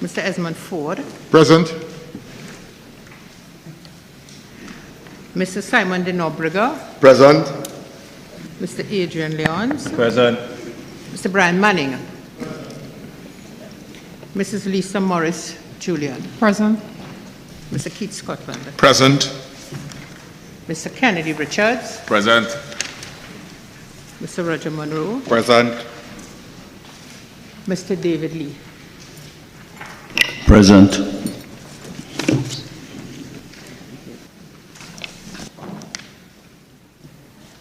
Mr. Esmond Ford. Present. Mr. Simon de Nobrega. Present. Mr. Adrian Leons. Present. Mr. Brian Manning. Mrs. Lisa Morris Julian. Present. Mr. Keith Scotland. Present. Mr. Kennedy Richards. Present. Mr. Roger Monroe. Present. Mr. David Lee. Present.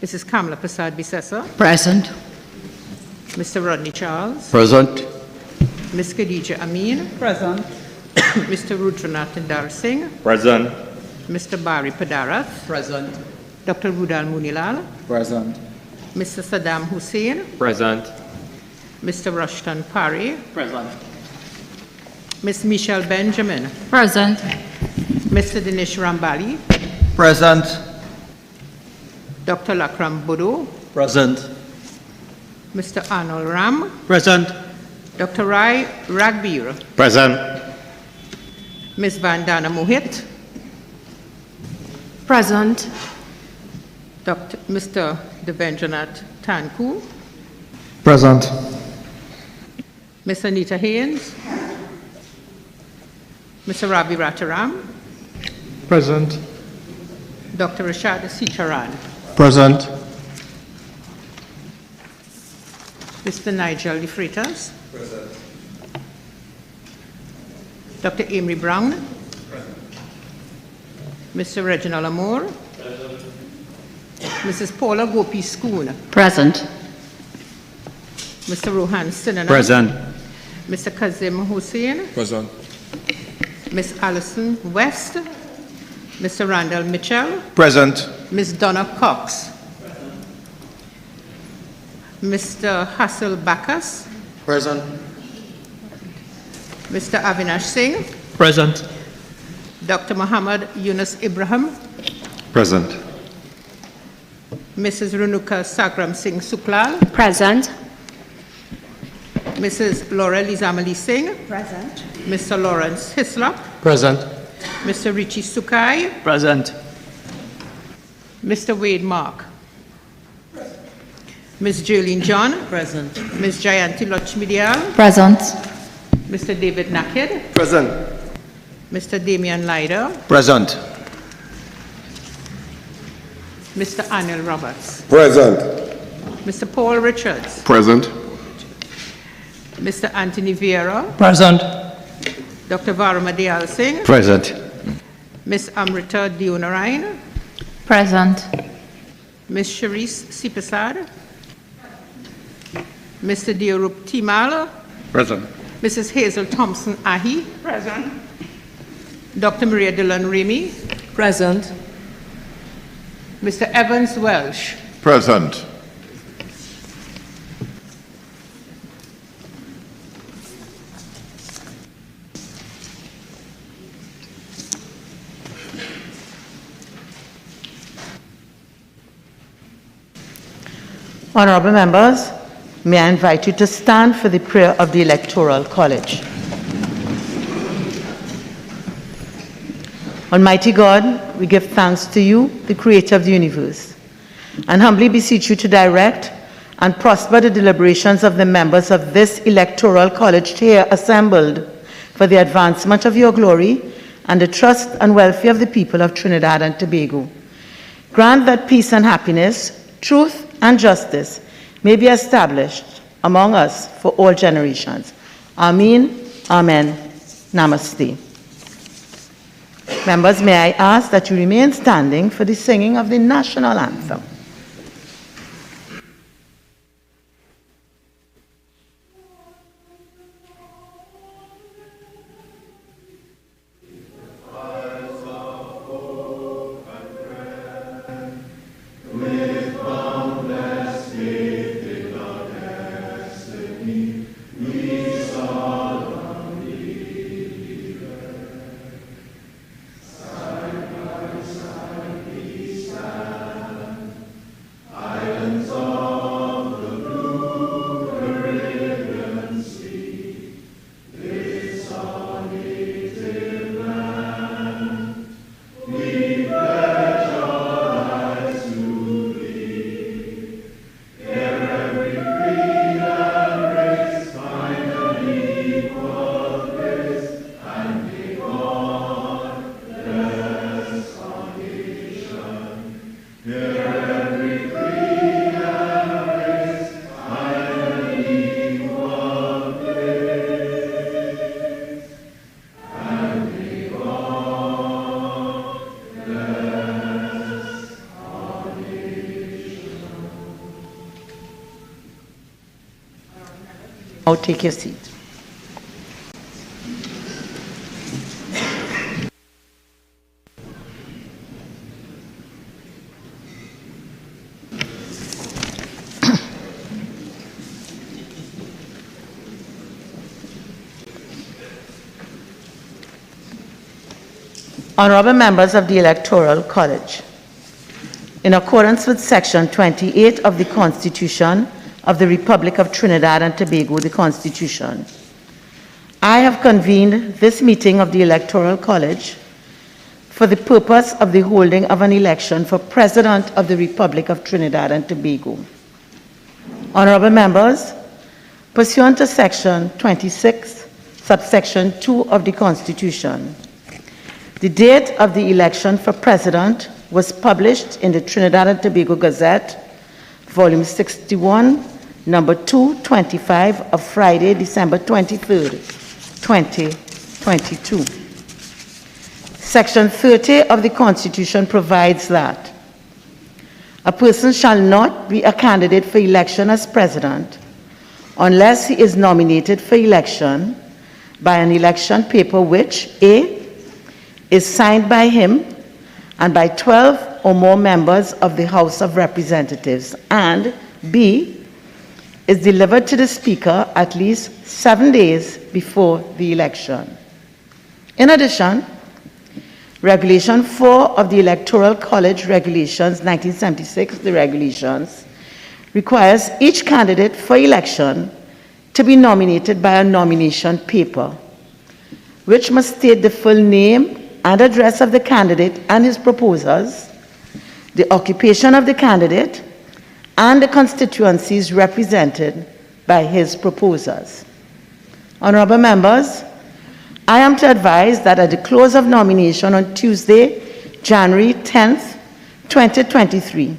Mrs. Kamala Prasad Bisessa. Present. Mr. Rodney Charles. Present. Ms. Khadija Amin. Present. Mr. Rudranathan Dar Singh. Present. Mr. Bari Padarath. Present. Dr. Rudal Munilal. Present. Mr. Saddam Hussein. Present. Mr. Rushton Parry. Present. Ms. Michelle Benjamin. Present. Mr. Dinesh Rambali. Present. Dr. Lakram Bodo. Present. Mr. Arnold Ram. Present. Dr. Rai Ragbir. Present. Ms. Vandana Mohit. Present. Mr. Devendranath Tanku. Present. Ms. Anita Haynes. Mr. Ravi Rataram. Present. Dr. Rashad Sitaran. Present. Mr. Nigel De Freitas. Present. Dr. Amory Brown. Present. Mr. Reginald Amore. Mrs. Paula Gopi Schoon. Present. Mr. Rohan Sinana. Present. Mr. Kazim Hussain. Present. Miss Alison West. Mr. Randall Mitchell. Present. Ms. Donna Cox. Mr. Hassel Bacchus. Present. Mr. Avinash Singh. Present. Dr. Muhammad Yunus Ibrahim. Present. Mrs. Renuka Sagram Singh Suklal. Present. Mrs. Laura Lizamali Singh. Present. Mr. Lawrence Hislop. Present. Mr. Richie Sukai. Present. Mr. Wade Mark. Ms. Jolene John. Present. Ms. Jayanti Lochmidial. Present. Mr. David Naked. Present. Mr. Damian Lyder. Present. Mr. Anil Roberts. Present. Mr. Paul Richards. Present. Mr. Anthony Vieira. Present. Dr. Varma Dayal Singh. Present. Ms. Amrita Deonarain. Present. Ms. Sharice Sipasad. Mr. Deorup Timal. Present. Mrs. Hazel Thompson Ahi. Present. Dr. Maria Dillon Remy. Present. Mr. Evans Welsh. Present. Honorable members, may I invite you to stand for the prayer of the Electoral College. Almighty God, we give thanks to you, the creator of the universe, and humbly beseech you to direct and prosper the deliberations of the members of this Electoral College here assembled for the advancement of your glory and the trust and welfare of the people of Trinidad and Tobago. Grant that peace and happiness, truth and justice may be established among us for all generations. Amen. Amen. Namaste. Members, may I ask that you remain standing for the singing of the national anthem. Now take your seat. Honorable members of the Electoral College, in accordance with Section 28 of the Constitution of the Republic of Trinidad and Tobago, the Constitution, I have convened this meeting of the Electoral College for the purpose of the holding of an election for President of the Republic of Trinidad and Tobago. Honorable members, pursuant to Section 26, subsection 2 of the Constitution, the date of the election for President was published in the Trinidad and Tobago Gazette, Volume 61, Number 225 of Friday, December 23rd, 2022. Section 30 of the Constitution provides that a person shall not be a candidate for election as President unless he is nominated for election by an election paper which A, is signed by him and by 12 or more members of the House of Representatives, and B, is delivered to the Speaker at least 7 days before the election. In addition, Regulation 4 of the Electoral College Regulations 1976, the regulations, requires each candidate for election to be nominated by a nomination paper, which must state the full name and address of the candidate and his proposers, the occupation of the candidate, and the constituencies represented by his proposers. Honorable members, I am to advise that at the close of nomination on Tuesday, January 10th, 2023,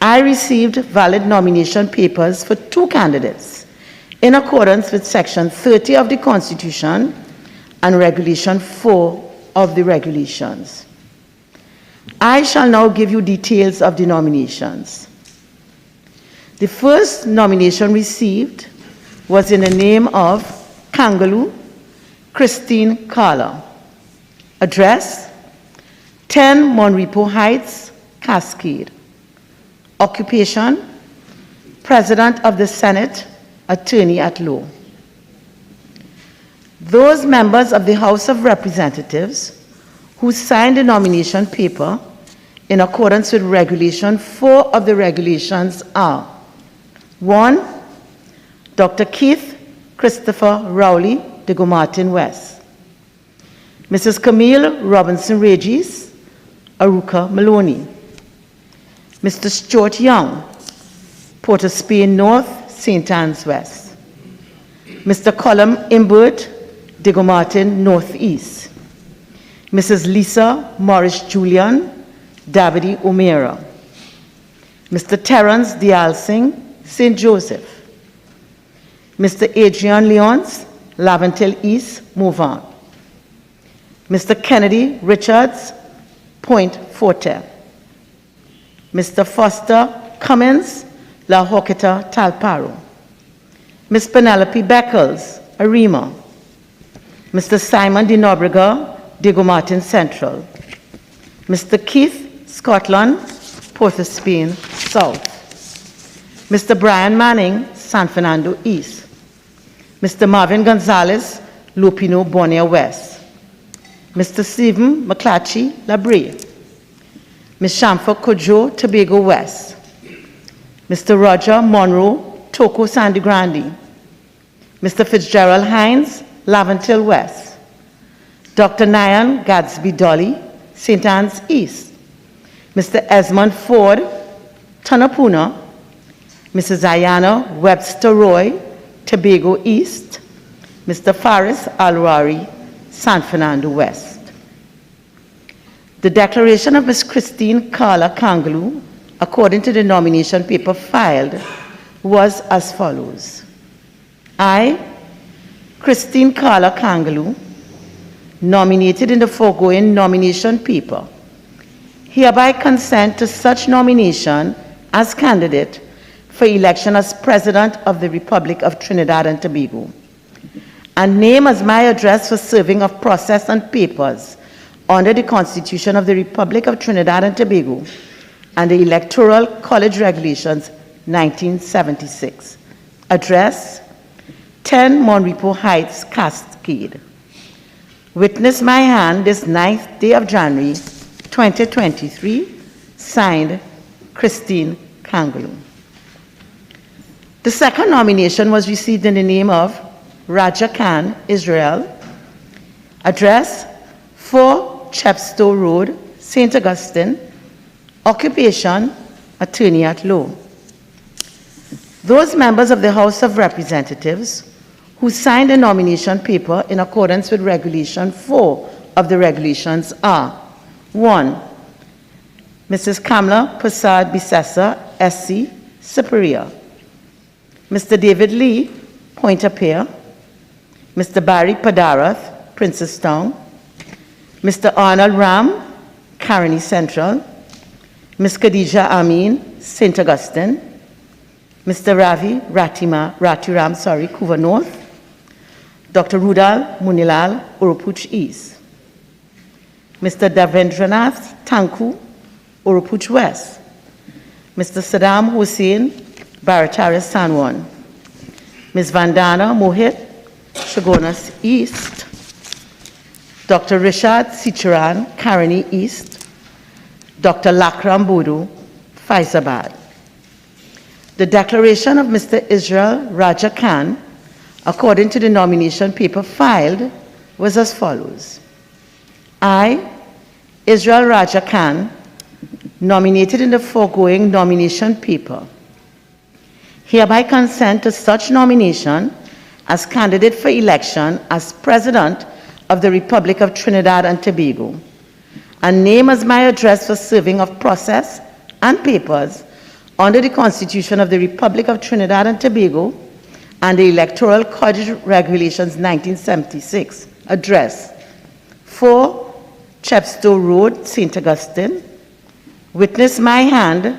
I received valid nomination papers for 2 candidates in accordance with Section 30 of the Constitution and Regulation 4 of the regulations. I shall now give you details of the nominations. The first nomination received was in the name of Kangaloo Christine Carla. Address: 10 Monrepo Heights, Cascade. Occupation: President of the Senate, Attorney at Law. Those members of the House of Representatives who signed the nomination paper in accordance with Regulation 4 of the regulations are: 1. Dr. Keith Christopher Rowley, Diego Martin West. Mrs. Camille Robinson Regis, Aruka Maloney. Mr. Stuart Young, Port of Spain North, St. Anne's West. Mr. Colum Imbert, Diego Martin Northeast. Mrs. Lisa Morris Julian, Davide O'Meara. Mr. Terence Dialsing, St. Joseph. Mr. Adrian Leons, Laventil East, Mouvant. Mr. Kennedy Richards, Point Forte. Mr. Foster Cummins, La Hoqueta Talparo. Ms. Penelope Beckles, Arima. Mr. Simon de Nobrega, Diego Martin Central. Mr. Keith Scotland, Port of Spain South. Mr. Brian Manning, San Fernando East. Mr. Marvin Gonzalez, Lupino Borneo West. Mr. Stephen McClatchy, La Brea. Ms. Shamfa Kojo, Tobago West. Mr. Roger Monroe, Toco Sandy Grande. Mr. Fitzgerald Hines, Laventil West. Dr. Nyan Gadsby Dolly, St. Anne's East. Mr. Esmond Ford, Tanapuna. Mrs. Ayana Webster Roy, Tobago East. Mr. Faris Alwari, San Fernando West. The declaration of Ms. Christine Carla Kangaloo according to the nomination paper filed, was as follows. I, Christine Carla Kangaloo, nominated in the foregoing nomination paper, hereby consent to such nomination as candidate for election as President of the Republic of Trinidad and Tobago, and name as my address for serving of process and papers under the Constitution of the Republic of Trinidad and Tobago and the Electoral College Regulations 1976. Address 10 Monrepo Heights, Cascade. Witness my hand this 9th day of January 2023. Signed, Christine Kangaloo. The second nomination was received in the name of Raja Khan, Israel. Address 4 Chepstow Road, St. Augustine. Occupation, attorney at law. Those members of the House of Representatives who signed the nomination paper in accordance with Regulation 4 of the regulations are 1. Mrs. Kamla Prasad Bisessa, SC, Superior. Mr. David Lee, Point-a-Pier. Mr. Barry Padarath, Princestown. Mr. Arnold Ram, Caroni Central. Ms. Khadija Amin, St. Augustine. Mr. Ravi Ratiram, Couva North. Dr. Rudal Munilal, Urupuch East. Mr. Davendranath Tanku, Urupuch West. Mr. Saddam Hussein, Barataria San Juan. Ms. Vandana Mohit, Chagonas East. Dr. Rishad Sicharan, Caroni East. Dr. Lakram Bodu, Faizabad. The declaration of Mr. Israel Raja Khan, according to the nomination paper filed, was as follows. I, Israel Raja Khan, nominated in the foregoing nomination paper, hereby consent to such nomination as candidate for election as President of the Republic of Trinidad and Tobago, and name as my address for serving of process and papers under the Constitution of the Republic of Trinidad and Tobago and the Electoral College Regulations 1976. Address 4 Chepstow Road, St. Augustine. Witness my hand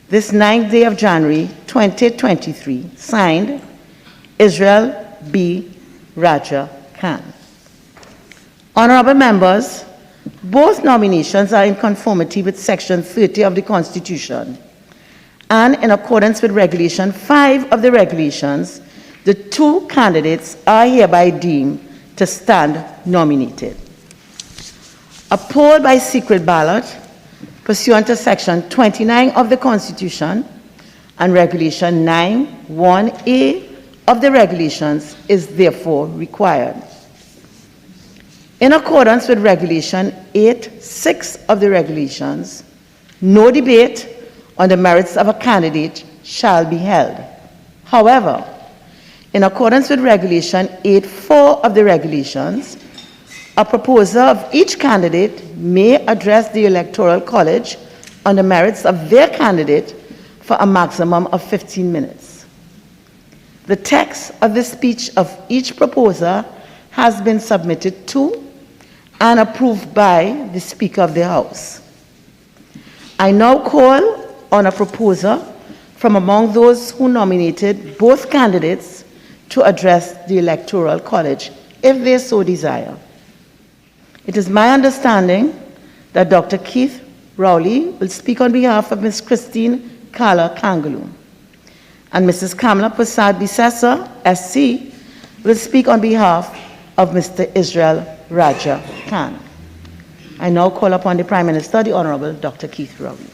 this 9th day of January 2023. Signed, Israel B. Raja Khan. Honorable members, both nominations are in conformity with Section 30 of the Constitution, and in accordance with Regulation 5 of the regulations, the 2 candidates are hereby deemed to stand nominated. A poll by secret ballot, pursuant to Section 29 of the Constitution and Regulation 9(1)(a) of the regulations, is therefore required. In accordance with Regulation 8(6) of the regulations, no debate on the merits of a candidate shall be held. However, in accordance with Regulation 8(4) of the regulations, a proposer of each candidate may address the Electoral College on the merits of their candidate for a maximum of 15 minutes. The text of the speech of each proposer has been submitted to and approved by the Speaker of the House. I now call on a proposer from among those who nominated both candidates to address the Electoral College, if they so desire. It is my understanding that Dr. Keith Rowley will speak on behalf of Ms. Christine Carla Kangaloo, and Mrs. Kamla Prasad Bisessa, SC, will speak on behalf of Mr. Israel Raja Khan. I now call upon the Prime Minister, the Honorable Dr. Keith Rowley.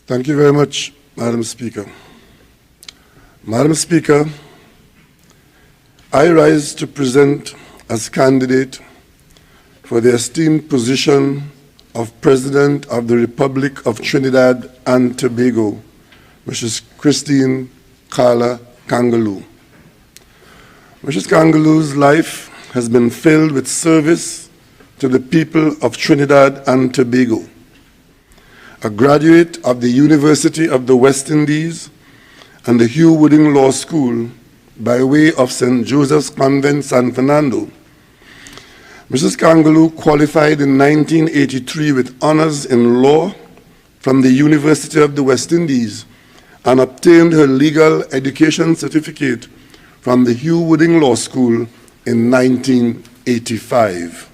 Thank you very much, Madam Speaker. Madam Speaker, I rise to present as candidate for the esteemed position of President of the Republic of Trinidad and Tobago, Mrs. Christine Carla Kangaloo. Mrs. Kangaloo's life has been filled with service to the people of Trinidad and Tobago. A graduate of the University of the West Indies and the Hugh Wooding Law School by way of St. Joseph's Convent, San Fernando, Mrs. Kangaloo qualified in 1983 with honors in law from the University of the West Indies and obtained her legal education certificate from the Hugh Wooding Law School in 1985.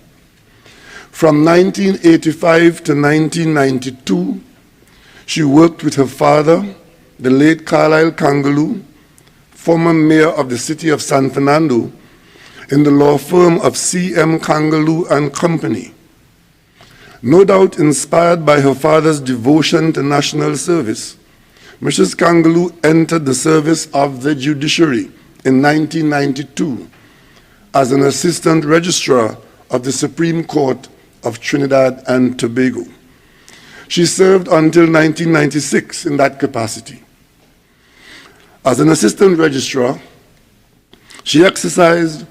From 1985 to 1992, she worked with her father, the late Carlisle Kangaloo, former mayor of the city of San Fernando, in the law firm of C.M. Kangaloo and Company. No doubt inspired by her father's devotion to national service, Mrs. Kangaloo entered the service of the judiciary in 1992 as an assistant registrar of the Supreme Court of Trinidad and Tobago. She served until 1996 in that capacity. As an assistant registrar, she exercised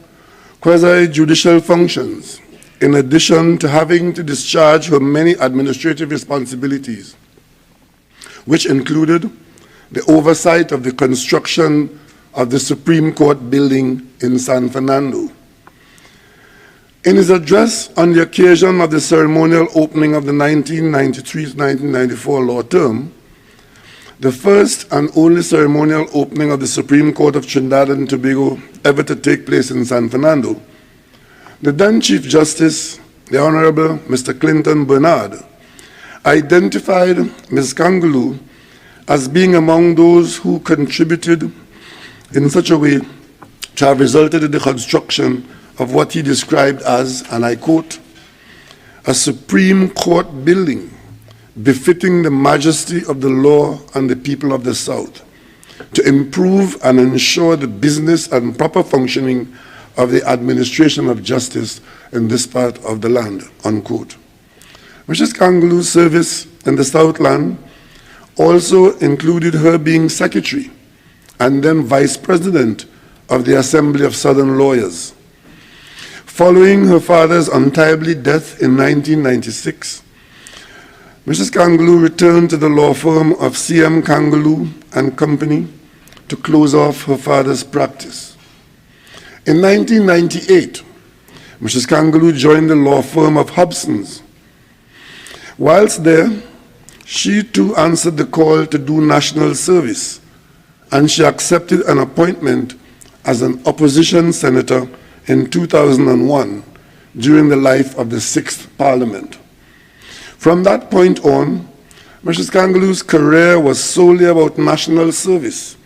quasi-judicial functions in addition to having to discharge her many administrative responsibilities, which included the oversight of the construction of the Supreme Court building in San Fernando. In his address on the occasion of the ceremonial opening of the 1993-1994 law term, the first and only ceremonial opening of the Supreme Court of Trinidad and Tobago ever to take place in San Fernando, the then Chief Justice, the Honorable Mr. Clinton Bernard, identified Ms. Kangaloo as being among those who contributed in such a way to have resulted in the construction of what he described as, and I quote, a Supreme Court building befitting the majesty of the law and the people of the South, to improve and ensure the business and proper functioning of the administration of justice in this part of the land, unquote. Mrs. Kangaloo's service in the Southland also included her being secretary and then vice president of the Assembly of Southern Lawyers. Following her father's untimely death in 1996, Mrs. Kangaloo returned to the law firm of C.M. Kangaloo and Company to close off her father's practice. In 1998, Mrs. Kangaloo joined the law firm of Hobson's. Whilst there, she too answered the call to do national service, and she accepted an appointment as an opposition senator in 2001 during the life of the 6th Parliament. From that point on, Mrs. Kangaloo's career was solely about national service,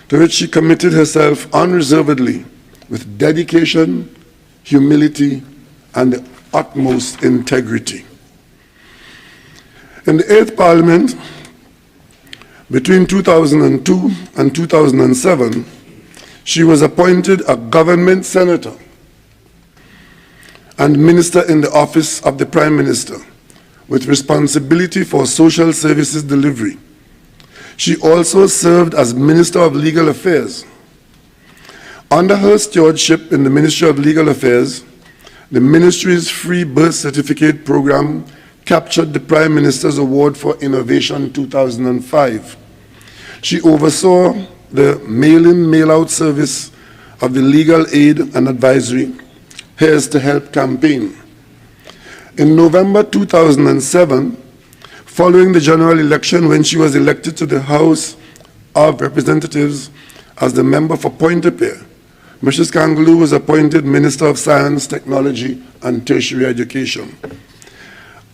to which she committed herself unreservedly with dedication, humility, and the utmost integrity. In the 8th Parliament, between 2002 and 2007, she was appointed a government senator and minister in the office of the Prime Minister, with responsibility for social services delivery. She also served as Minister of Legal Affairs. Under her stewardship in the Ministry of Legal Affairs, the ministry's free birth certificate program captured the Prime Minister's Award for Innovation 2005. She oversaw the mail-in, mail-out service of the Legal Aid and Advisory Here's to Help campaign. In November 2007, following the general election when she was elected to the House of Representatives as the member for Pointe-a-Pierre, Mrs. Kangaloo was appointed Minister of Science, Technology, and Tertiary Education.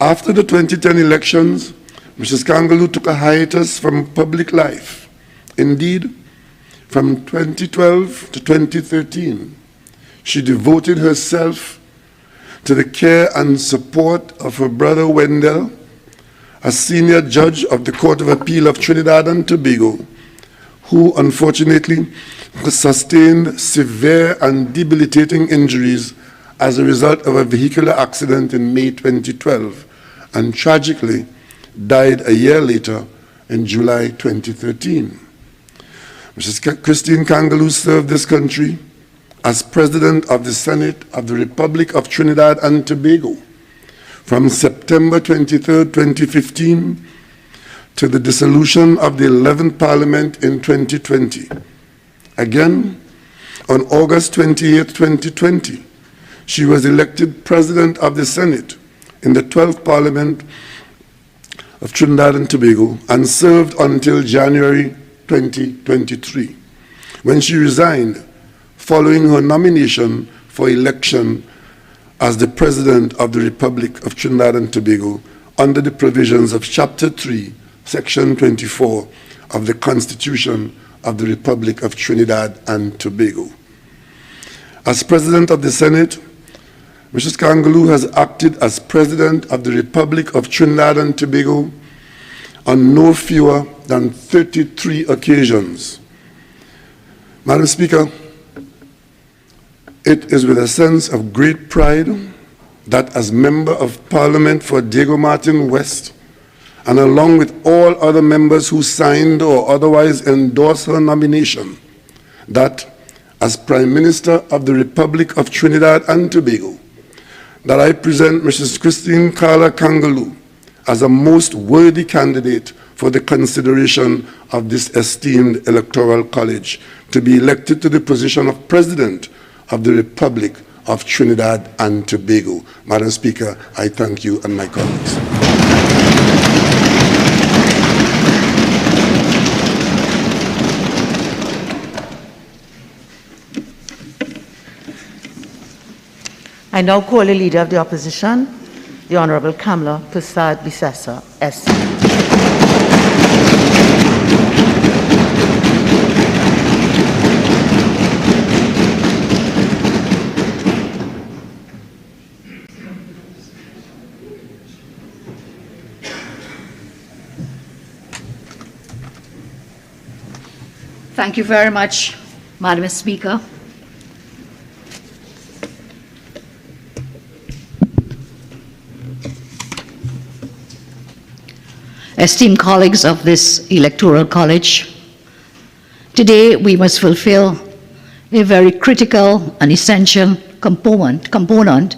After the 2010 elections, Mrs. Kangaloo took a hiatus from public life. Indeed, from 2012 to 2013, she devoted herself to the care and support of her brother Wendell, a senior judge of the Court of Appeal of Trinidad and Tobago, who unfortunately sustained severe and debilitating injuries as a result of a vehicular accident in May 2012 and tragically died a year later in July 2013. Mrs. Christine Kangaloo served this country as President of the Senate of the Republic of Trinidad and Tobago from September 23, 2015 to the dissolution of the 11th Parliament in 2020. Again, on August 28, 2020, she was elected President of the Senate in the 12th Parliament of Trinidad and Tobago and served until January 2023, when she resigned following her nomination for election as the President of the Republic of Trinidad and Tobago under the provisions of Chapter 3, Section 24 of the Constitution of the Republic of Trinidad and Tobago. As President of the Senate, Mrs. Kangaloo has acted as President of the Republic of Trinidad and Tobago on no fewer than 33 occasions. Madam Speaker, it is with a sense of great pride that as Member of Parliament for Diego Martin West, and along with all other members who signed or otherwise endorsed her nomination, that as Prime Minister of the Republic of Trinidad and Tobago, that I present Mrs. Christine Carla Kangaloo as a most worthy candidate for the consideration of this esteemed Electoral College to be elected to the position of President of the Republic of Trinidad and Tobago. Madam Speaker, I thank you and my colleagues. I now call the Leader of the Opposition, the Honorable Kamla Prasad Bisessa, SC. Thank you very much, Madam Speaker. Esteemed colleagues of this Electoral College, today we must fulfill a very critical and essential component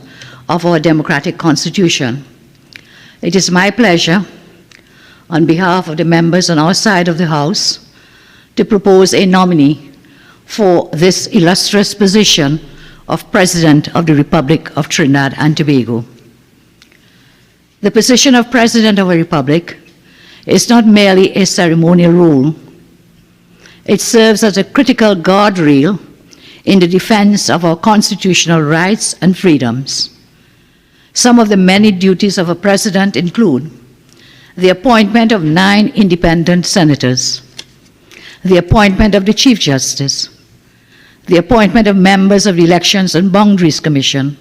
of our democratic constitution. It is my pleasure, on behalf of the members on our side of the House, to propose a nominee for this illustrious position of President of the Republic of Trinidad and Tobago. The position of President of a Republic is not merely a ceremonial role. It serves as a critical guardrail in the defense of our constitutional rights and freedoms. Some of the many duties of a president include the appointment of 9 independent senators, the appointment of the Chief Justice, the appointment of members of the Elections and Boundaries Commission,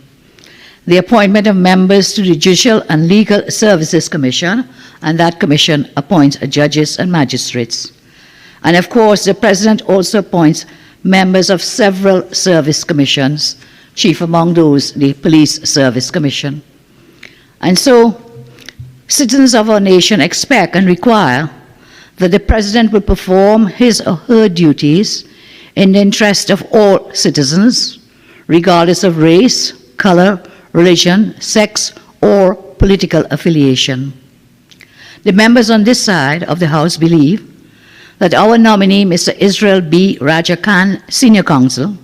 the appointment of members to the Judicial and Legal Services Commission, and that commission appoints judges and magistrates. And of course, the President also appoints members of several service commissions, chief among those the Police Service Commission. And so, citizens of our nation expect and require that the President will perform his or her duties in the interest of all citizens, regardless of race, color, religion, sex, or political affiliation. The members on this side of the House believe that our nominee, Mr. Israel B. Raja Khan, Senior Counsel,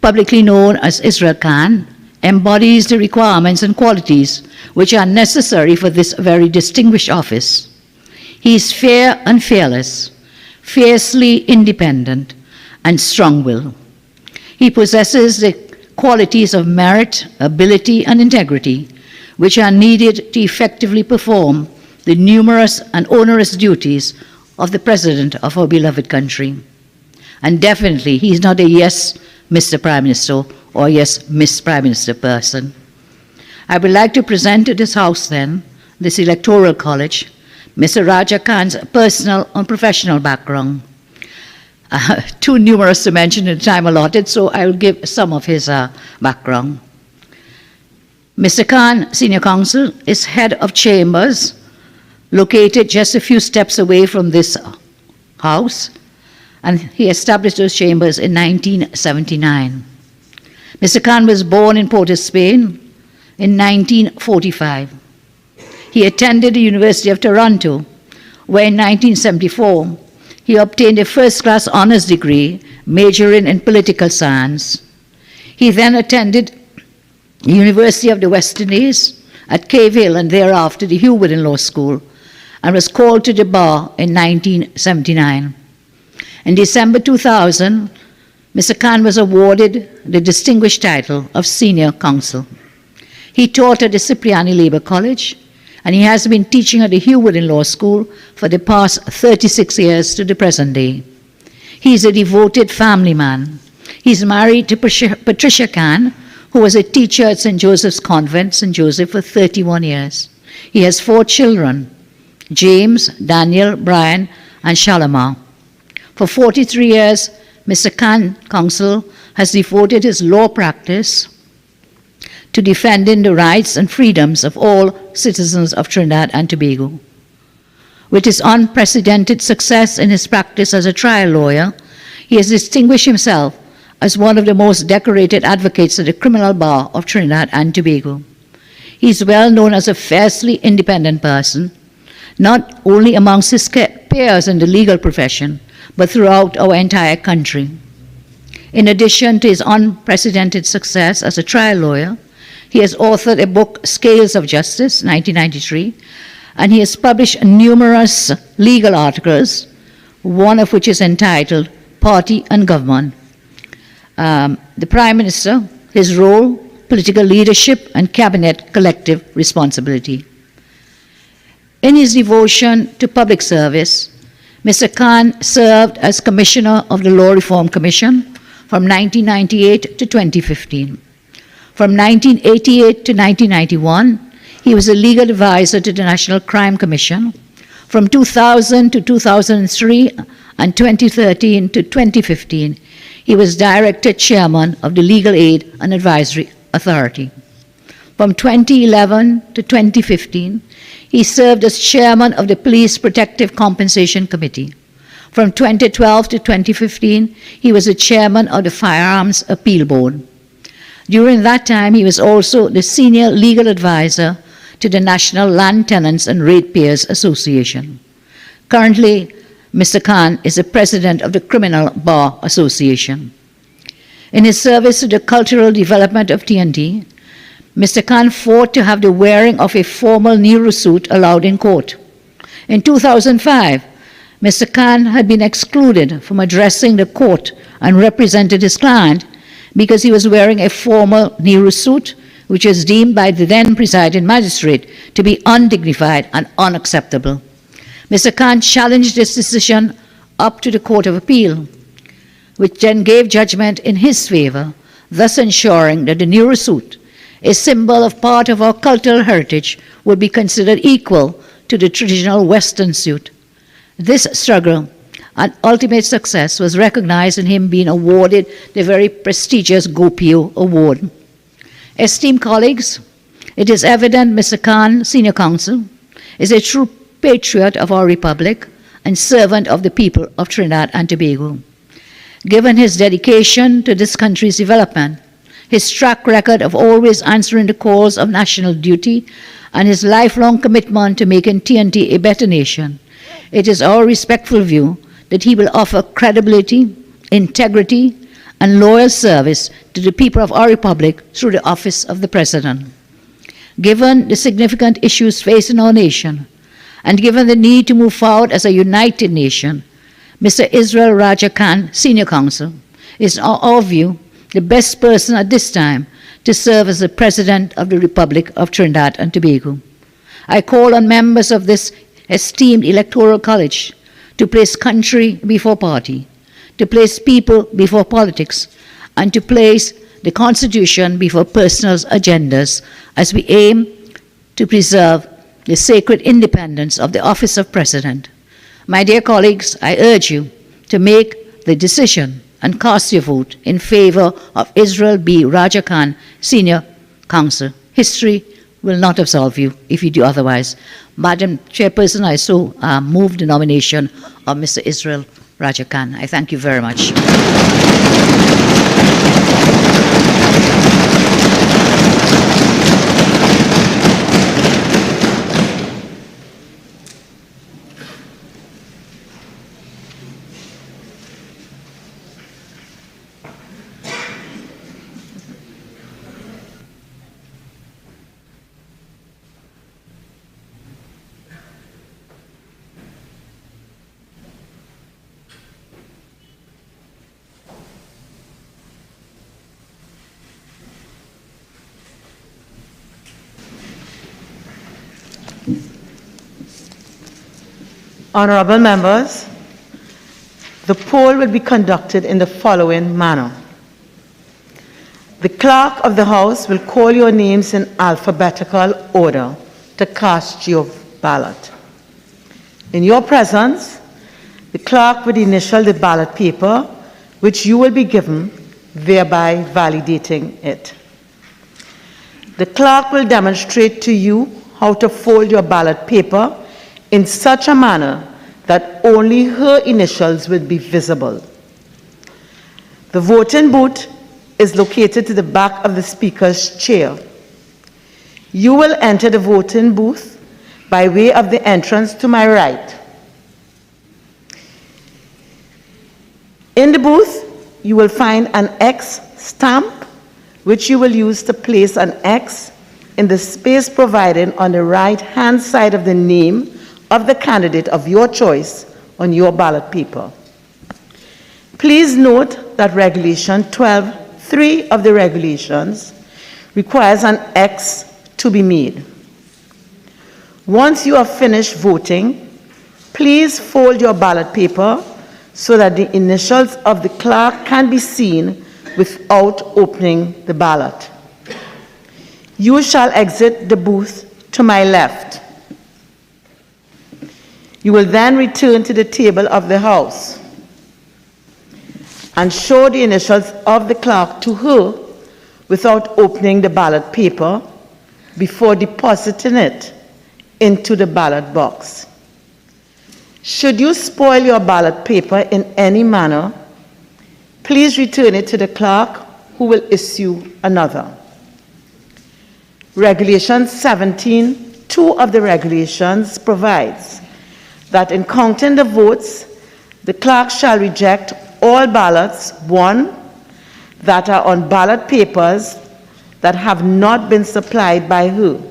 publicly known as Israel Khan, embodies the requirements and qualities which are necessary for this very distinguished office. He is fair and fearless, fiercely independent, and strong-willed. He possesses the qualities of merit, ability, and integrity which are needed to effectively perform the numerous and onerous duties of the President of our beloved country. And definitely, he is not a yes, Mr. Prime Minister, or yes, Miss Prime Minister person. I would like to present to this House then, this Electoral College, Mr. Raja Khan's personal and professional background, too numerous to mention in the time allotted, so I will give some of his background. Mr. Khan, Senior Counsel, is head of chambers located just a few steps away from this house, and he established those chambers in 1979. Mr. Khan was born in Port of Spain in 1945. He attended the University of Toronto, where in 1974 he obtained a first-class honors degree majoring in political science. He then attended the University of the West Indies at Cave Hill and thereafter the Hewwood Law School, and was called to the bar in 1979. In December 2000, Mr. Khan was awarded the distinguished title of Senior Counsel. He taught at the Cipriani Labour College, and he has been teaching at the Hewwood Law School for the past 36 years to the present day. He is a devoted family man. He's married to Patricia Khan, who was a teacher at St. Joseph's Convent, St. Joseph, for 31 years. He has 4 children, James, Daniel, Brian, and Shalimar. For 43 years, Mr. Khan, Counsel, has devoted his law practice to defending the rights and freedoms of all citizens of Trinidad and Tobago. With his unprecedented success in his practice as a trial lawyer, he has distinguished himself as one of the most decorated advocates of the criminal bar of Trinidad and Tobago. He is well known as a fiercely independent person, not only amongst his peers in the legal profession, but throughout our entire country. In addition to his unprecedented success as a trial lawyer, he has authored a book, Scales of Justice, 1993, and he has published numerous legal articles, one of which is entitled Party and Government, the Prime Minister, his role, political leadership, and cabinet collective responsibility. In his devotion to public service, Mr. Khan served as Commissioner of the Law Reform Commission from 1998 to 2015. From 1988 to 1991, he was a legal advisor to the National Crime Commission. From 2000 to 2003 and 2013 to 2015, he was Director Chairman of the Legal Aid and Advisory Authority. From 2011 to 2015, he served as Chairman of the Police Protective Compensation Committee. From 2012 to 2015, he was the Chairman of the Firearms Appeal Board. During that time, he was also the Senior Legal Advisor to the National Land Tenants and Ratepayers Association. Currently, Mr. Khan is the President of the Criminal Bar Association. In his service to the cultural development of TNT, Mr. Khan fought to have the wearing of a formal Nehru suit allowed in court. In 2005, Mr. Khan had been excluded from addressing the court and represented his client because he was wearing a formal Nehru suit, which was deemed by the then presiding magistrate to be undignified and unacceptable. Mr. Khan challenged this decision up to the Court of Appeal, which then gave judgment in his favor, thus ensuring that the Nehru suit, a symbol of part of our cultural heritage, would be considered equal to the traditional Western suit. This struggle and ultimate success was recognized in him being awarded the very prestigious Gopio Award. Esteemed colleagues, it is evident Mr. Khan, Senior Counsel, is a true patriot of our Republic and servant of the people of Trinidad and Tobago. Given his dedication to this country's development, his track record of always answering the calls of national duty, and his lifelong commitment to making TNT a better nation, it is our respectful view that he will offer credibility, integrity, and loyal service to the people of our Republic through the office of the President. Given the significant issues facing our nation, and given the need to move forward as a united nation, Mr. Israel Raja Khan, Senior Counsel, is in our view the best person at this time to serve as the President of the Republic of Trinidad and Tobago. I call on members of this esteemed Electoral College to place country before party, to place people before politics, and to place the Constitution before personal agendas as we aim to preserve the sacred independence of the office of President. My dear colleagues, I urge you to make the decision and cast your vote in favor of Israel B. Raja Khan, Senior Counsel. History will not absolve you if you do otherwise. Madam Chairperson, I so move the nomination of Mr. Israel Raja Khan. I thank you very much. Honorable members, the poll will be conducted in the following manner. The clerk of the House will call your names in alphabetical order to cast your ballot. In your presence, the clerk will initial the ballot paper, which you will be given, thereby validating it. The clerk will demonstrate to you how to fold your ballot paper in such a manner that only her initials will be visible. The voting booth is located to the back of the Speaker's chair. You will enter the voting booth by way of the entrance to my right. In the booth, you will find an X stamp, which you will use to place an X in the space provided on the right-hand side of the name of the candidate of your choice on your ballot paper. Please note that Regulation 12(3) of the regulations requires an X to be made. Once you have finished voting, please fold your ballot paper so that the initials of the clerk can be seen without opening the ballot. You shall exit the booth to my left. You will then return to the table of the House and show the initials of the clerk to her without opening the ballot paper before depositing it into the ballot box. Should you spoil your ballot paper in any manner, please return it to the clerk, who will issue another. Regulation 17(2) of the regulations provides that in counting the votes, the clerk shall reject all ballots, 1, that are on ballot papers that have not been supplied by her,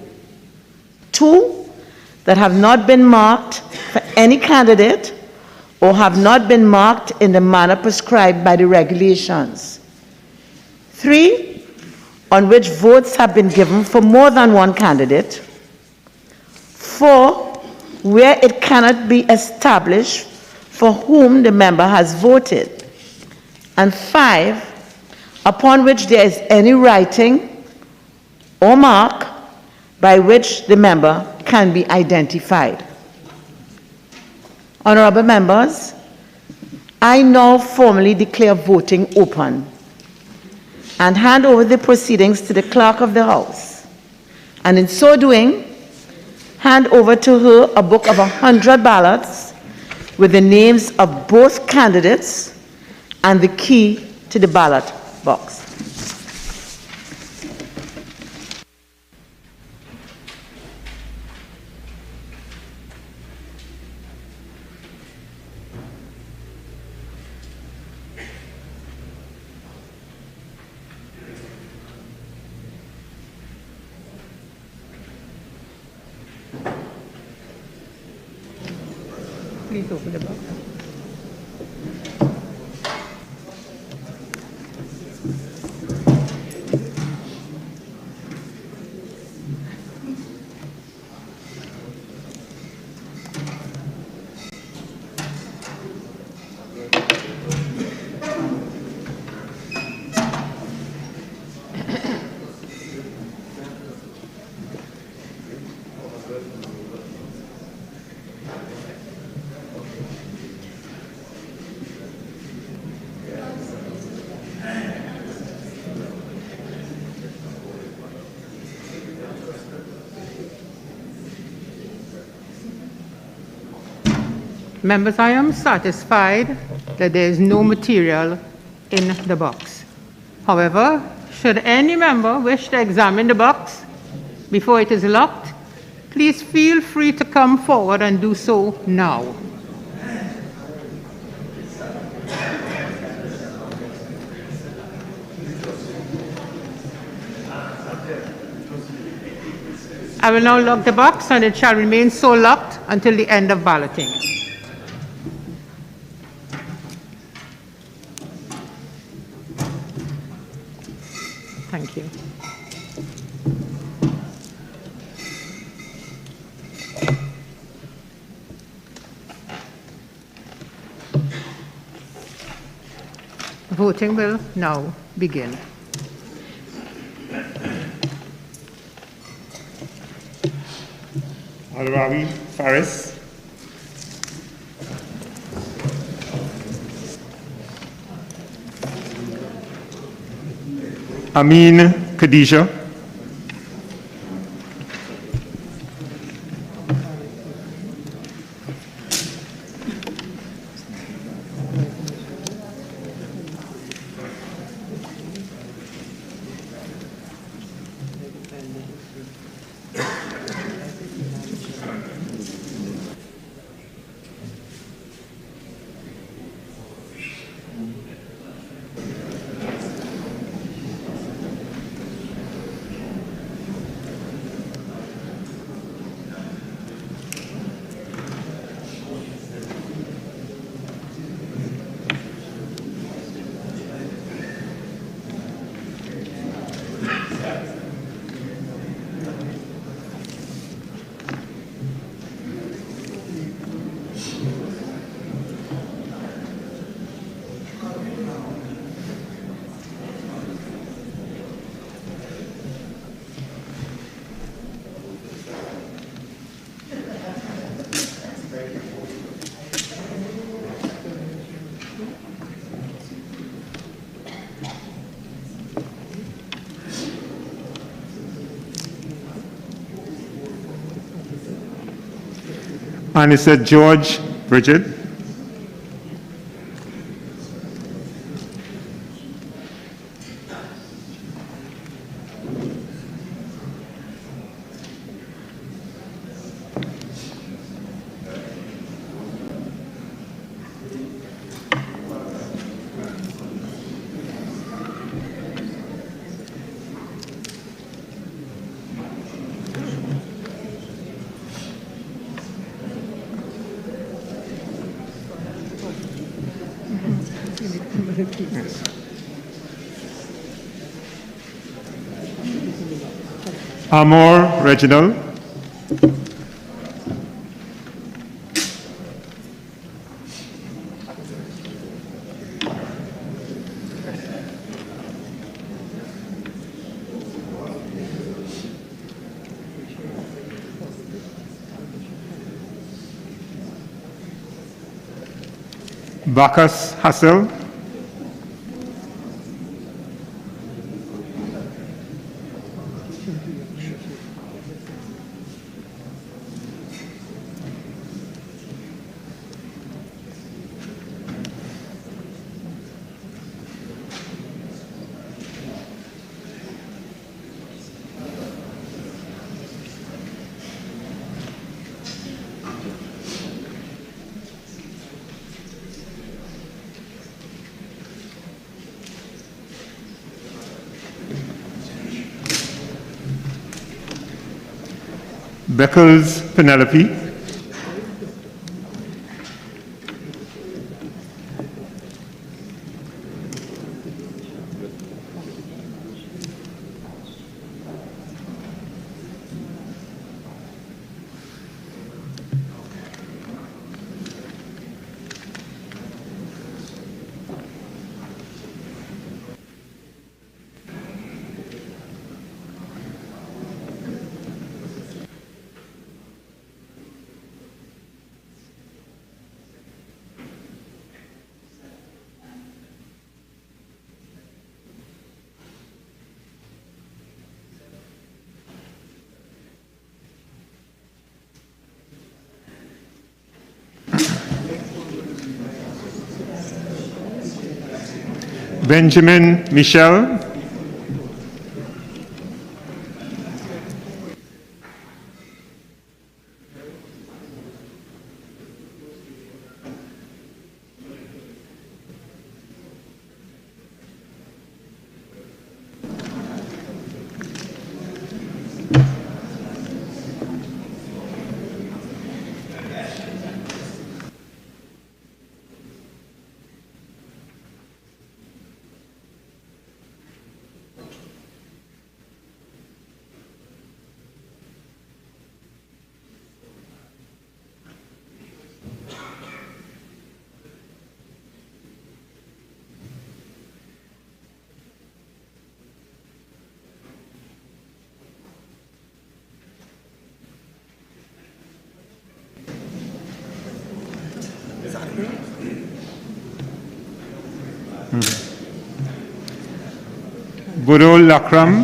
2, that have not been marked for any candidate or have not been marked in the manner prescribed by the regulations, 3, on which votes have been given for more than one candidate, 4, where it cannot be established for whom the member has voted, and 5, upon which there is any writing or mark by which the member can be identified. Honorable members, I now formally declare voting open and hand over the proceedings to the clerk of the House, and in so doing, hand over to her a book of 100 ballots with the names of both candidates and the key to the ballot box. Please open the box. Members, I am satisfied that there is no material in the box. However, should any member wish to examine the box before it is locked, please feel free to come forward and do so now. I will now lock the box, and it shall remain so locked until the end of balloting. Thank you. Voting will now begin. Al-Rawi Faris. Amin Khadija. Anissa George Bridget. Amor Reginald. Bacchus Hassel. Beckles Penelope. Benjamin Michel. Budol Lakram.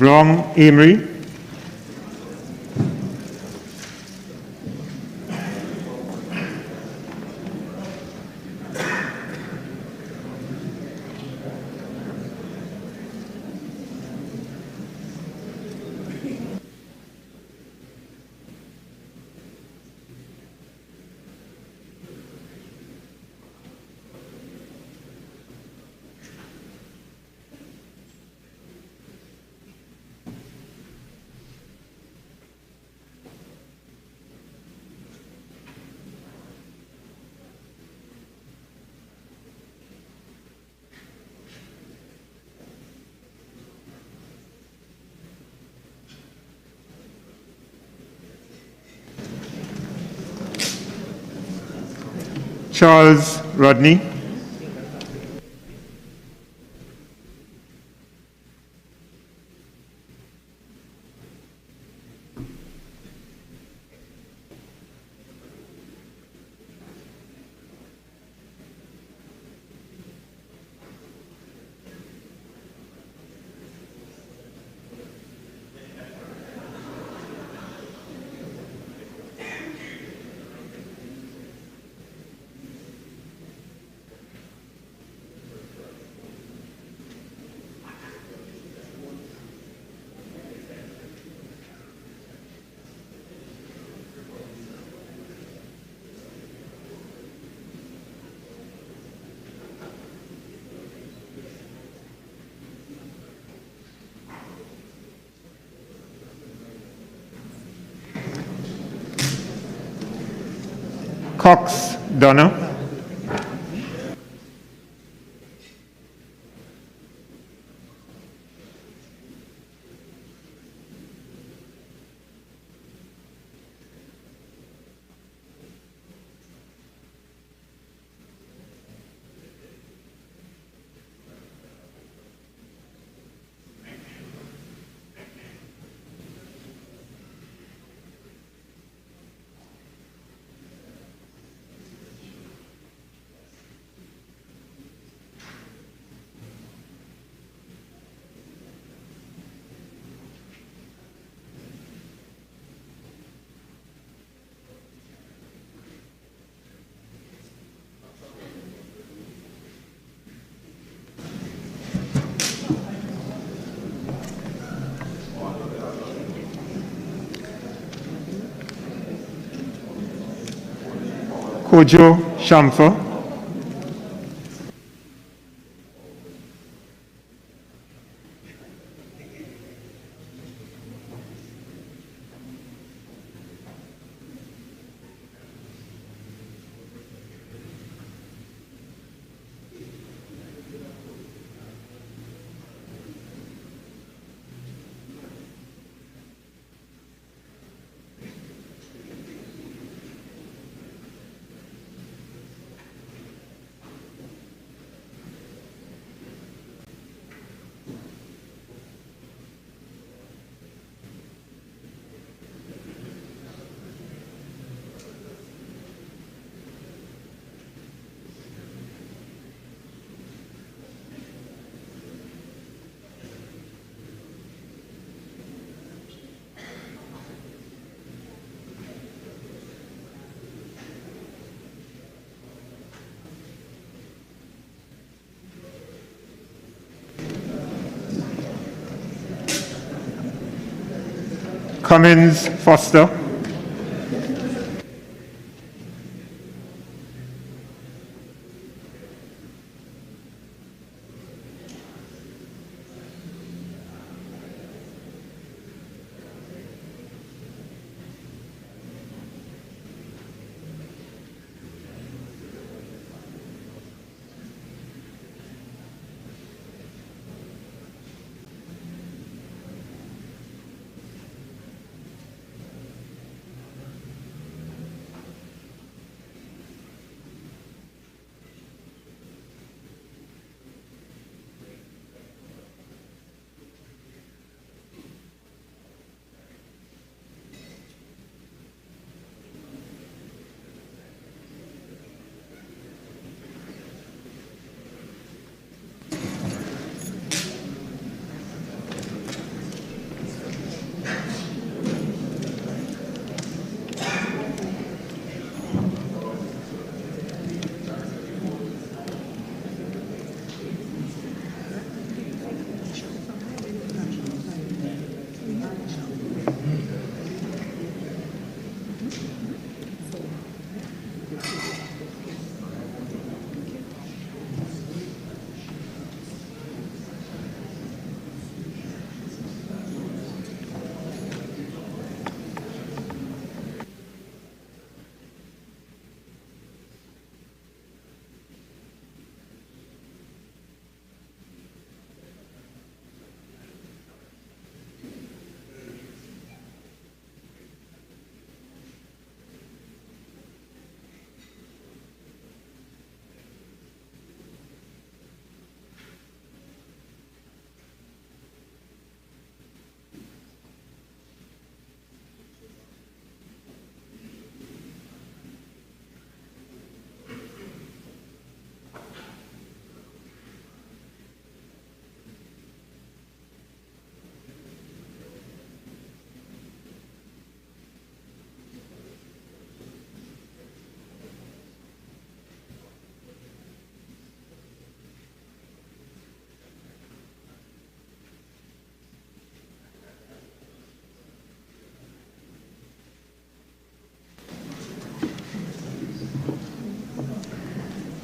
Brong Amory. Charles Rodney. Cox Donna. Kojo Shamfa, Cummins Foster,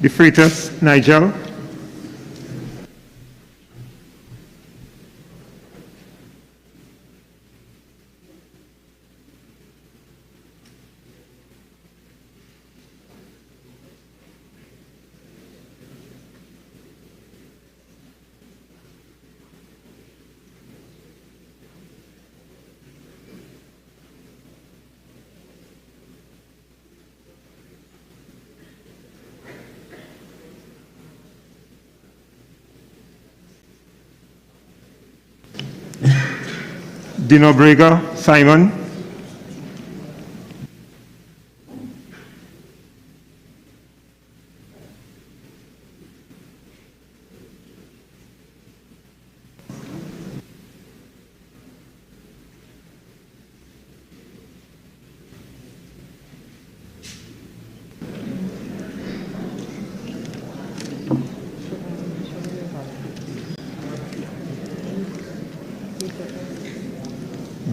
De Freitas Nigel, Dinobrega Simon,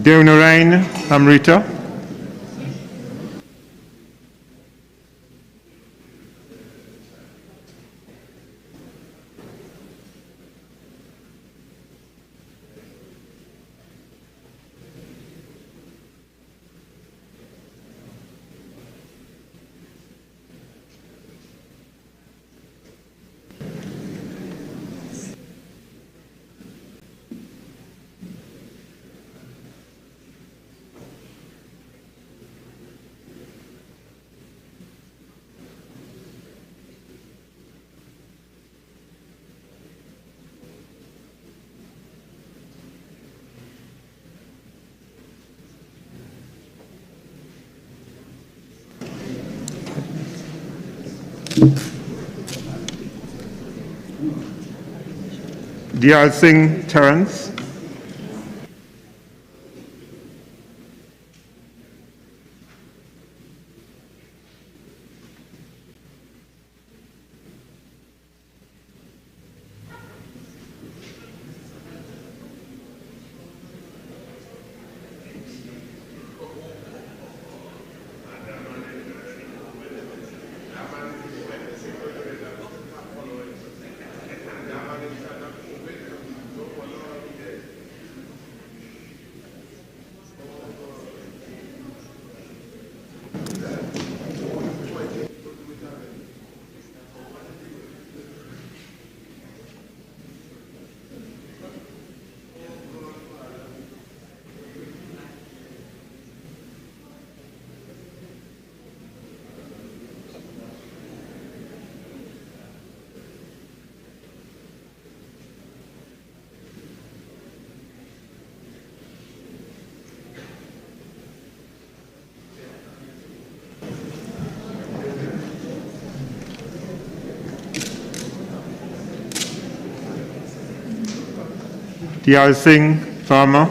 Deonarain Amrita, Diyal Singh Terence. Diyal Singh Farmer.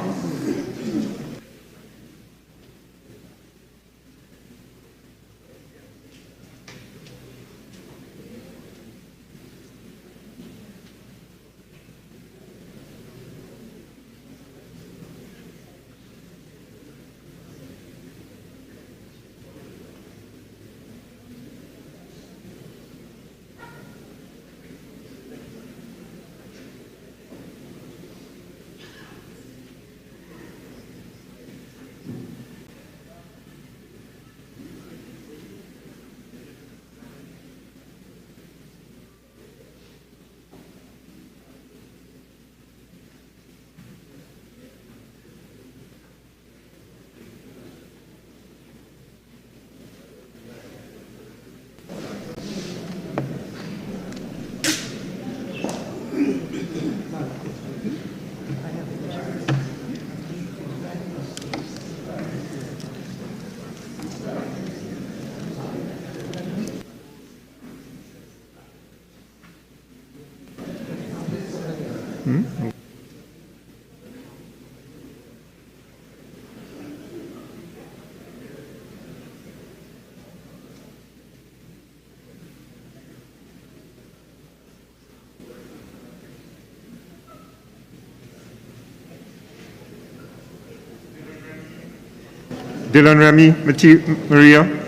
Dylan Remy Maria.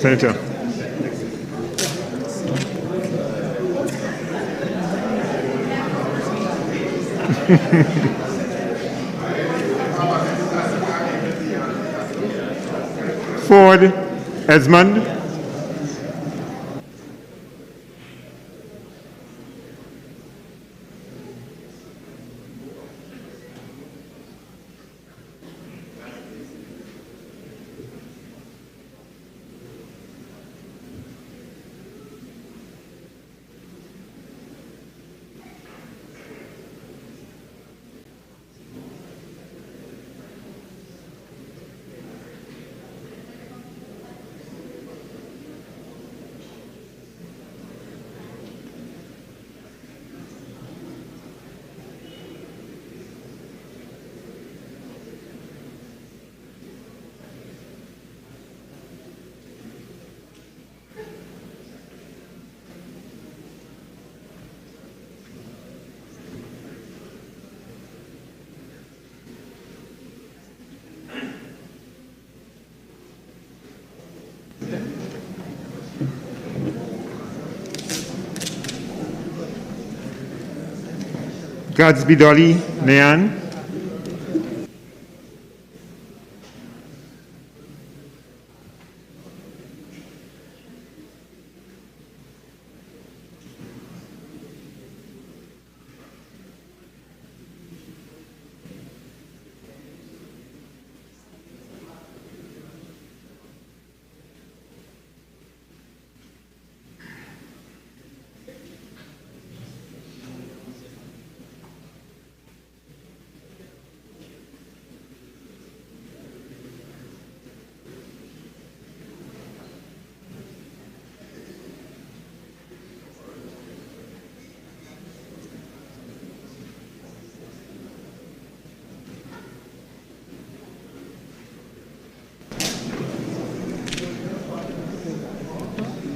Senator. Ford Esmond. Gadsby Dolly Mayan,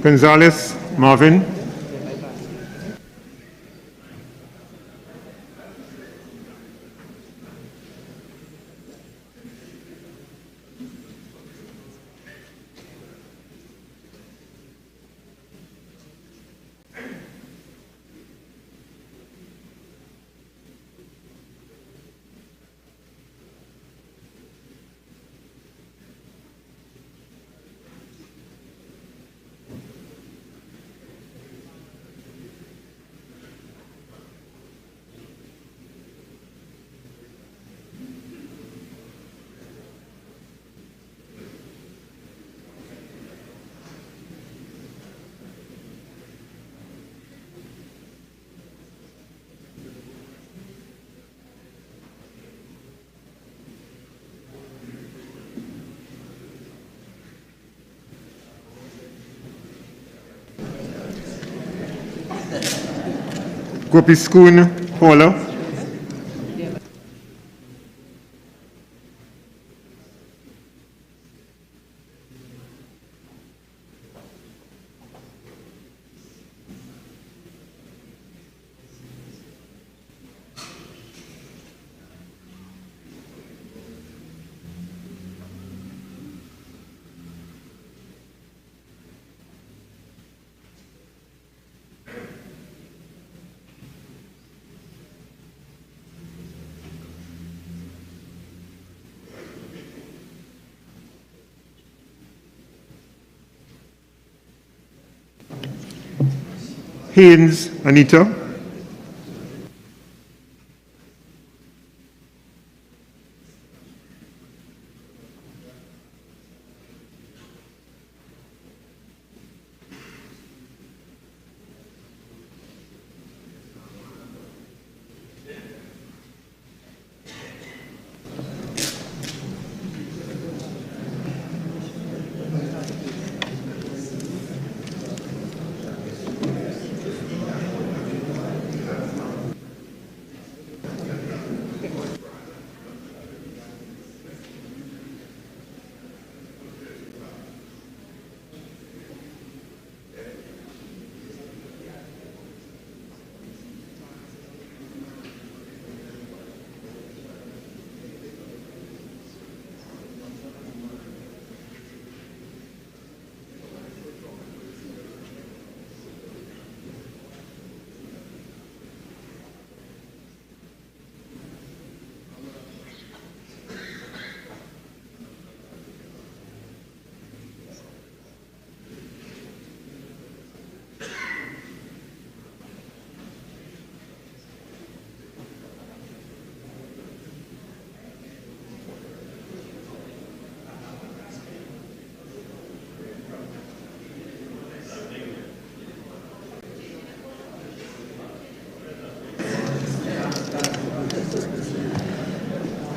Gonzalez Marvin, Gopiskun Paula, Haynes Anita,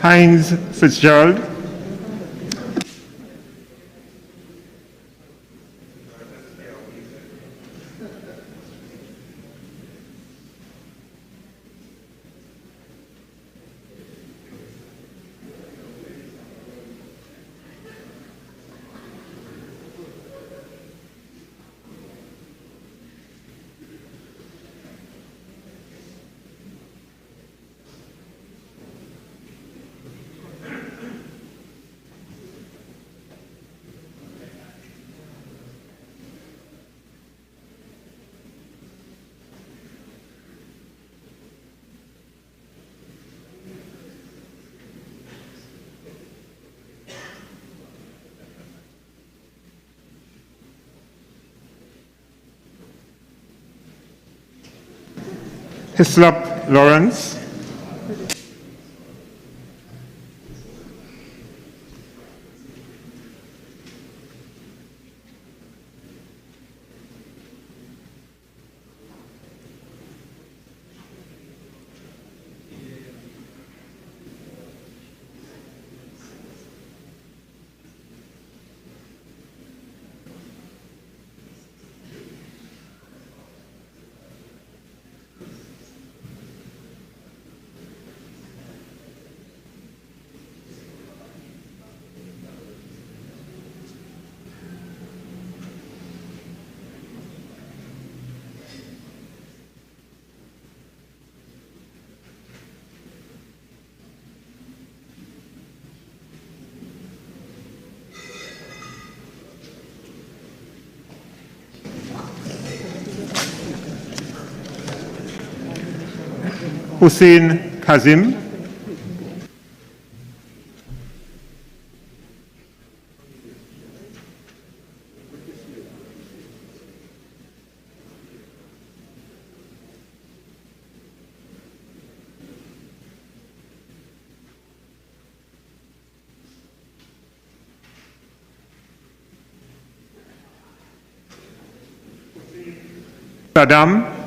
Hines Fitzgerald, Hislop Lawrence, Hussein Kazim, Saddam,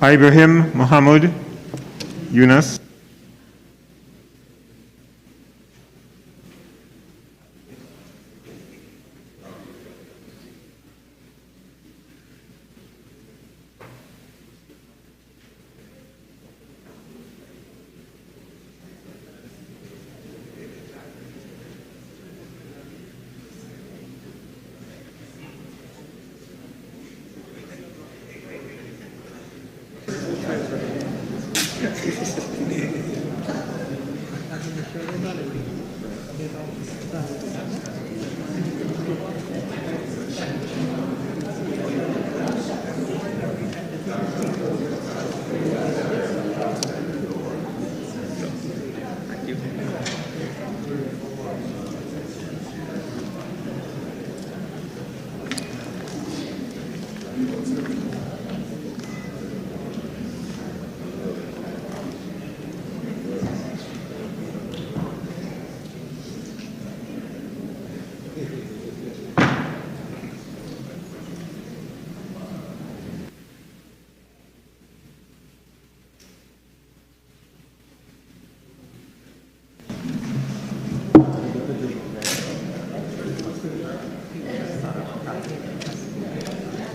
Ibrahim Muhammad Yunus,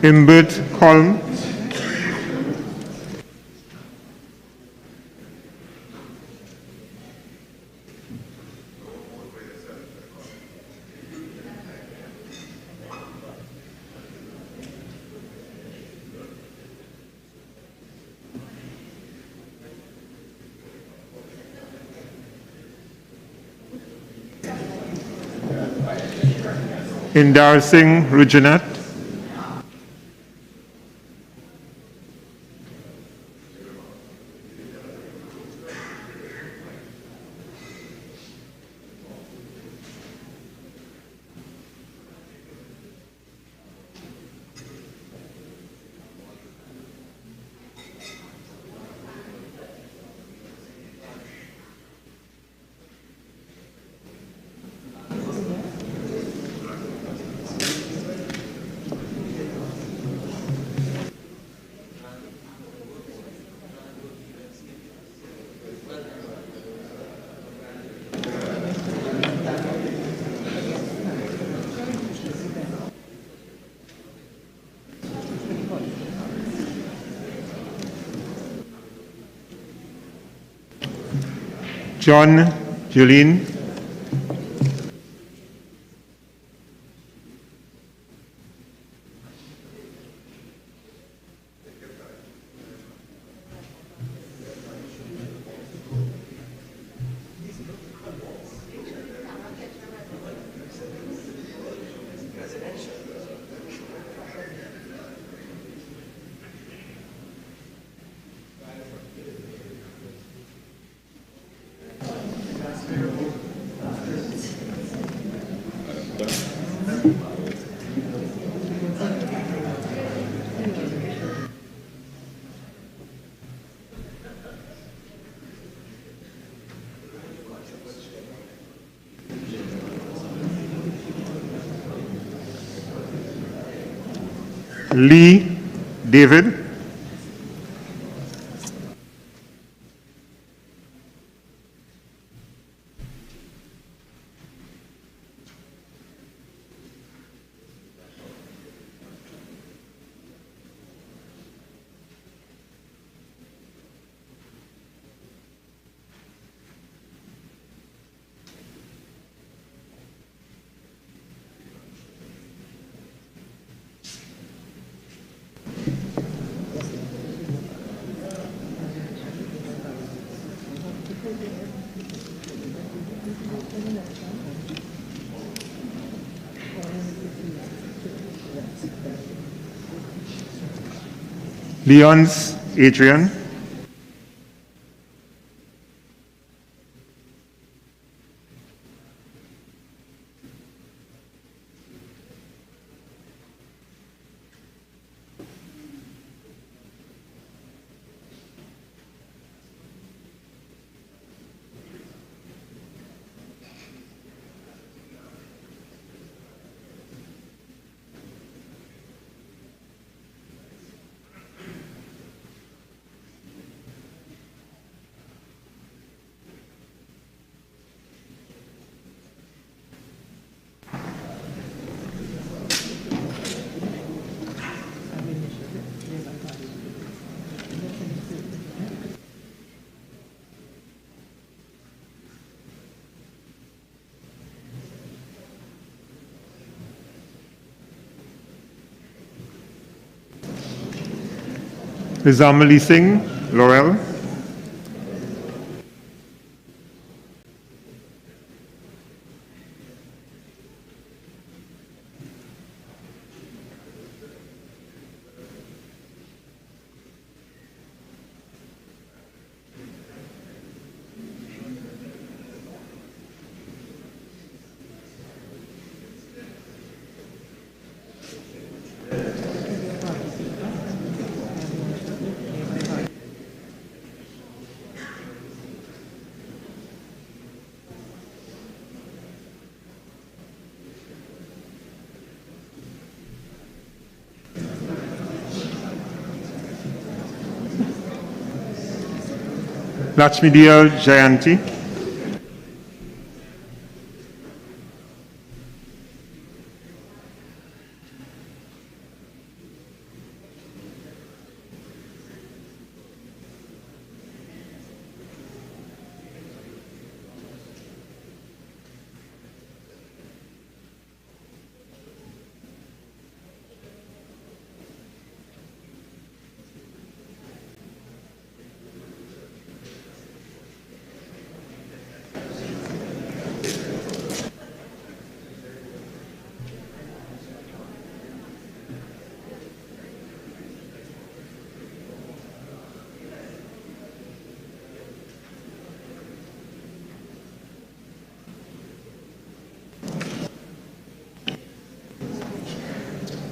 Imbert Colm, Indar Singh Rujanat, John Julien, Lee David, Leons Adrian, Rizamali Singh, Laurel, Lakshmidiyal Jayanti,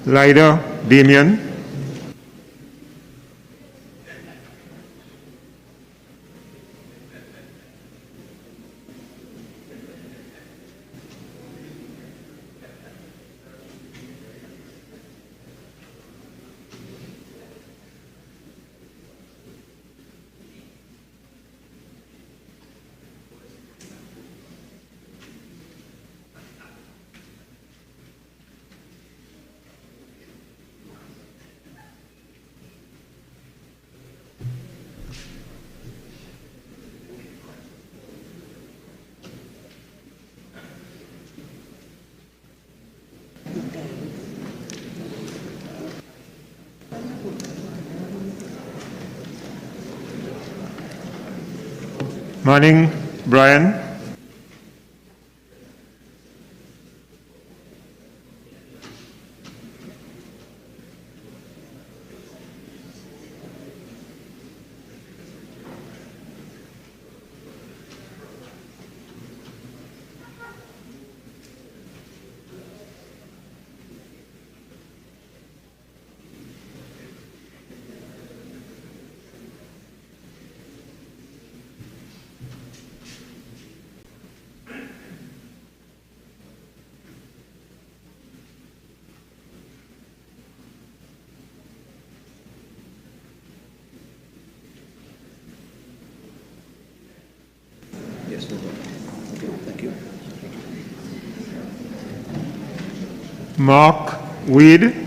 Ryder Damien, Manning Brian. Yes, we'll vote. Okay, thank you. Mark Wade.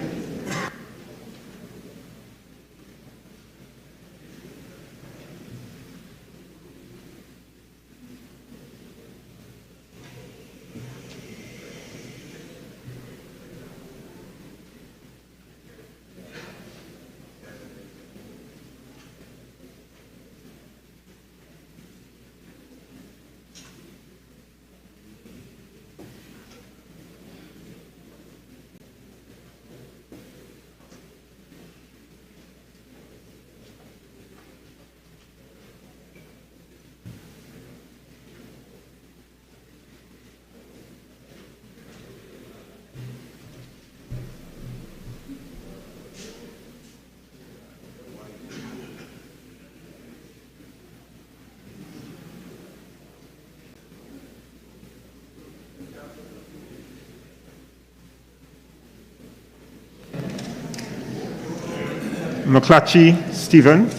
McClatchy Stephen.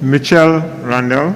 Mitchell Randall.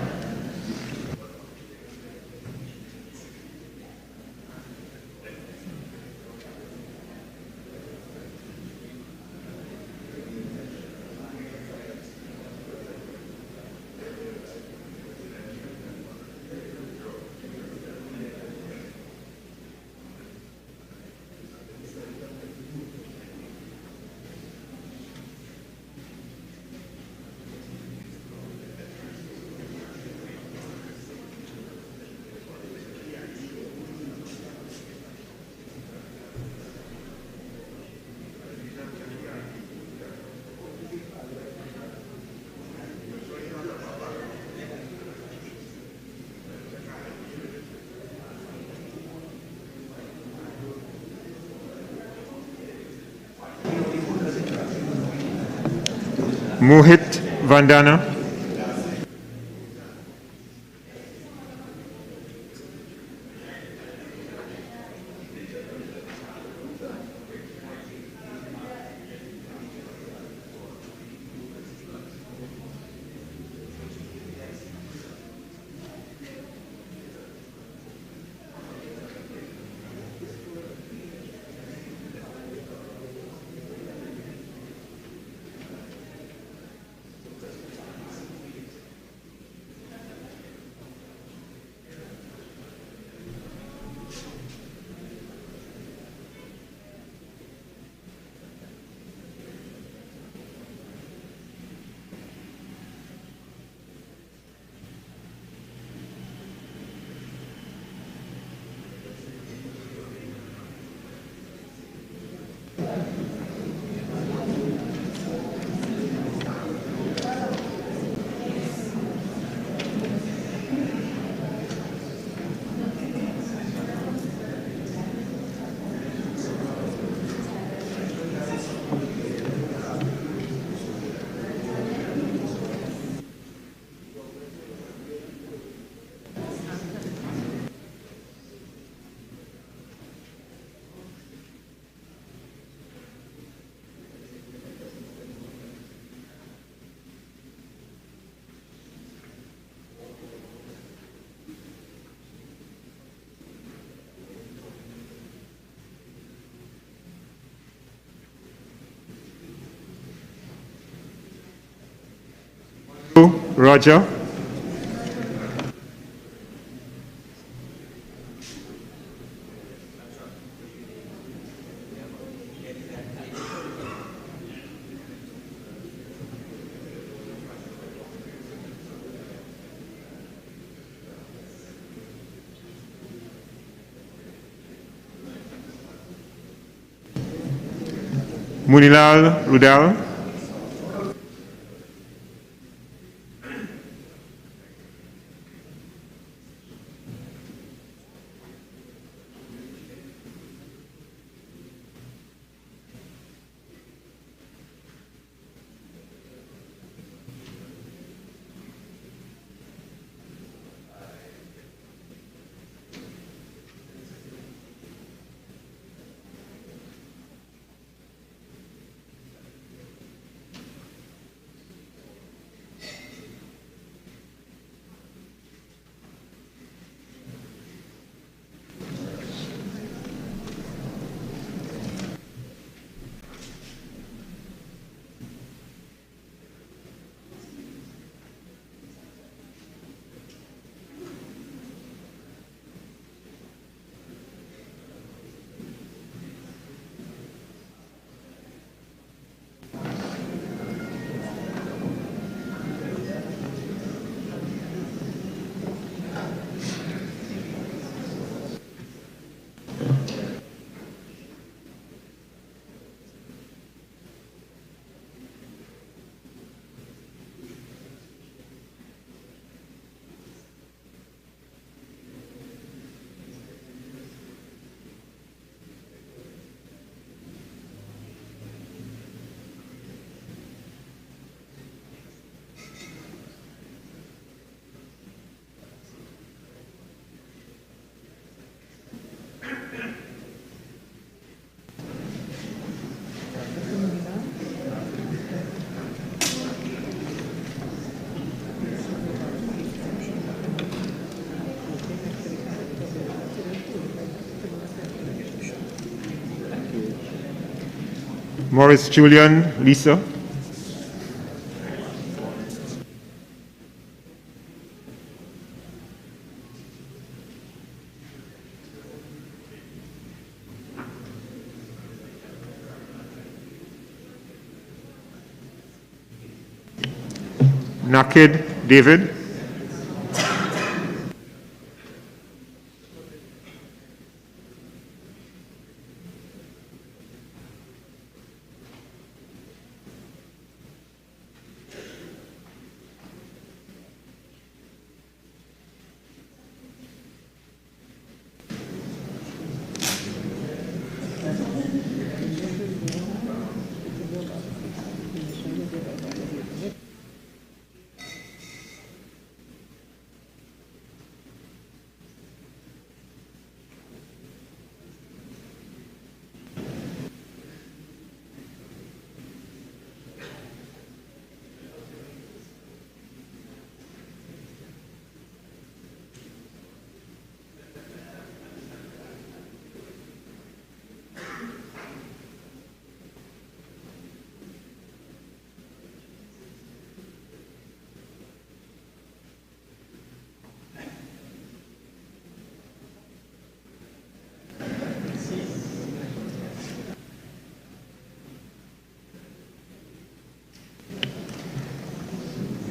Mohit Vandana. Roger, Munilal Rudal, Morris Julian, Lisa, Naked David,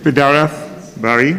Pidarath Barry,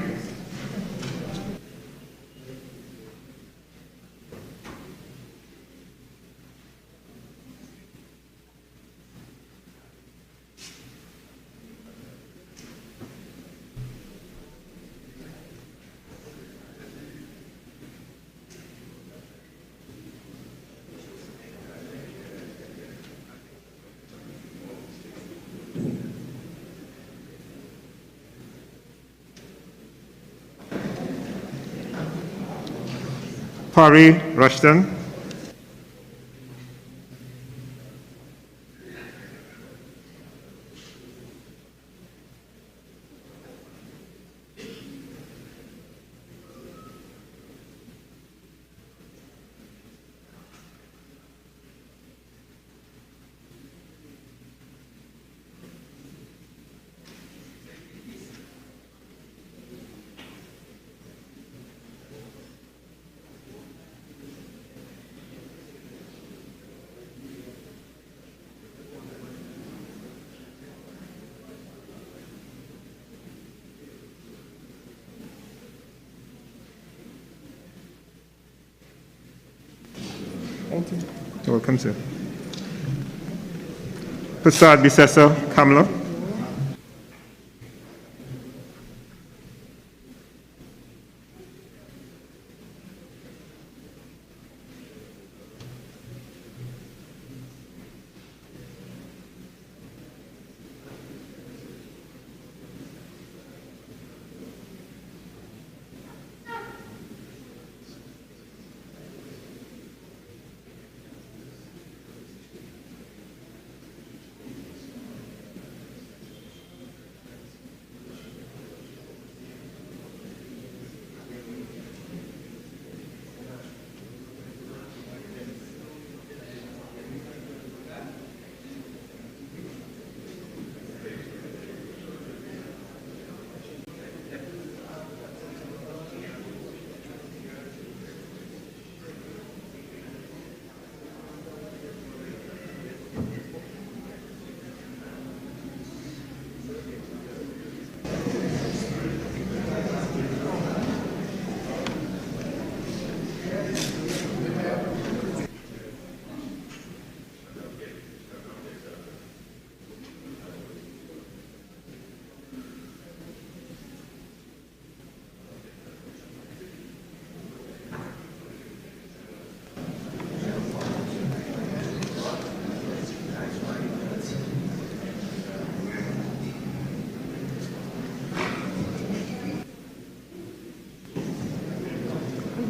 Pari Rushton, You're welcome, sir. Prasad Bisesa Kamla.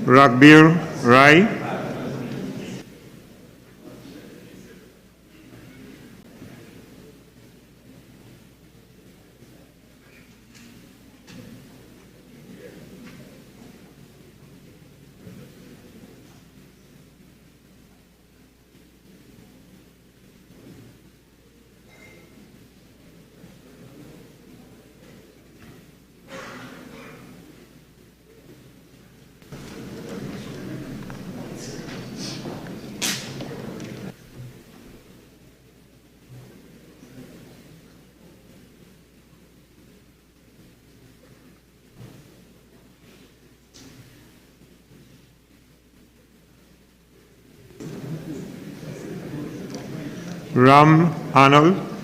Ragbir Rai. Ram Arnold.